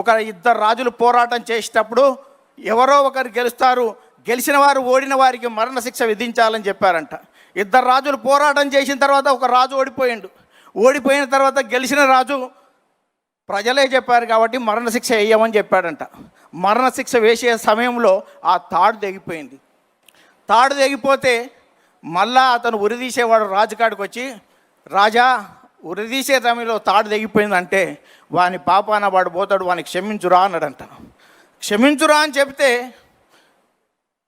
ఒక ఇద్దరు రాజులు పోరాటం చేసేటప్పుడు ఎవరో ఒకరు గెలుస్తారు, గెలిచిన వారు ఓడిన వారికి మరణశిక్ష విధించాలని చెప్పారంట. ఇద్దరు రాజులు పోరాటం చేసిన తర్వాత ఒక రాజు ఓడిపోయిన తర్వాత గెలిచిన రాజు ప్రజలే చెప్పారు కాబట్టి మరణశిక్ష వేయమని చెప్పాడంట. మరణశిక్ష వేసే సమయంలో ఆ తాడు తెగిపోయింది. తాడు తెగిపోతే మళ్ళా అతను ఉరిదీసేవాడు రాజుకాడికి వచ్చి, రాజా ఉరిదీసే సమయంలో తాడు తెగిపోయిందంటే వాని పాపాన వాడు పోతాడు, వానికి క్షమించురా అన్నాడంట. క్షమించురా అని చెప్తే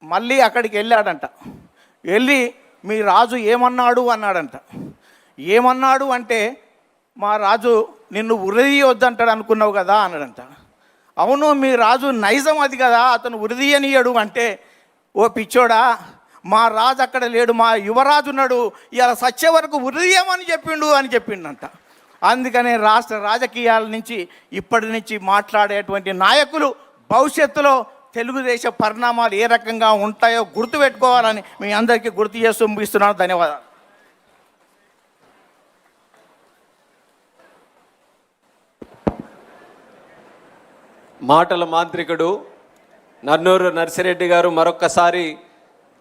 మళ్ళీ అక్కడికి వెళ్ళాడంట. వెళ్ళి మీ రాజు ఏమన్నాడు అన్నాడంట. ఏమన్నాడు అంటే, మా రాజు నిన్ను ఉరిదీయొద్దంటాడు అనుకున్నావు కదా అన్నాడంట. అవును, మీ రాజు నైజం అది కదా, అతను ఉరిదీయనీయడు అంటే, ఓ పిచ్చోడా, మా రాజు అక్కడ లేడు, మా యువరాజు ఉన్నాడు, ఇలా సచ్చే వరకు ఉరిదీయమని చెప్పిండు అని చెప్పిండంట. అందుకనే రాష్ట్ర రాజకీయాల నుంచి ఇప్పటి నుంచి మాట్లాడేటువంటి నాయకులు భవిష్యత్తులో తెలుగుదేశ పరిణామాలు ఏ రకంగా ఉంటాయో గుర్తుపెట్టుకోవాలని మీ అందరికీ గుర్తు చేస్తూ ముగిస్తున్నాను. ధన్యవాదాలు. మాటల మాంత్రికుడు నన్నూరు నర్సిరెడ్డి గారు మరొక్కసారి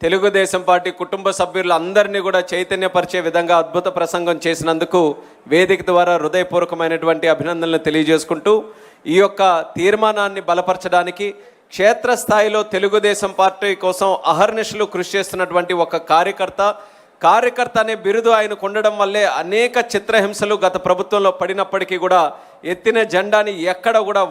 తెలుగుదేశం పార్టీ కుటుంబ సభ్యులందరినీ కూడా చైతన్యపరిచే విధంగా అద్భుత ప్రసంగం చేసినందుకు వేదిక ద్వారా హృదయపూర్వకమైనటువంటి అభినందనలు తెలియజేసుకుంటూ, ఈ యొక్క తీర్మానాన్ని బలపరచడానికి క్షేత్రస్థాయిలో తెలుగుదేశం పార్టీ కోసం అహర్నిశలు కృషి చేస్తున్నటువంటి ఒక కార్యకర్త అనే బిరుదు ఆయనకు ఉండడం వల్లే అనేక చిత్రహింసలు గత ప్రభుత్వంలో పడినప్పటికీ కూడా ఎత్తిన జెండాని ఎక్కడ కూడా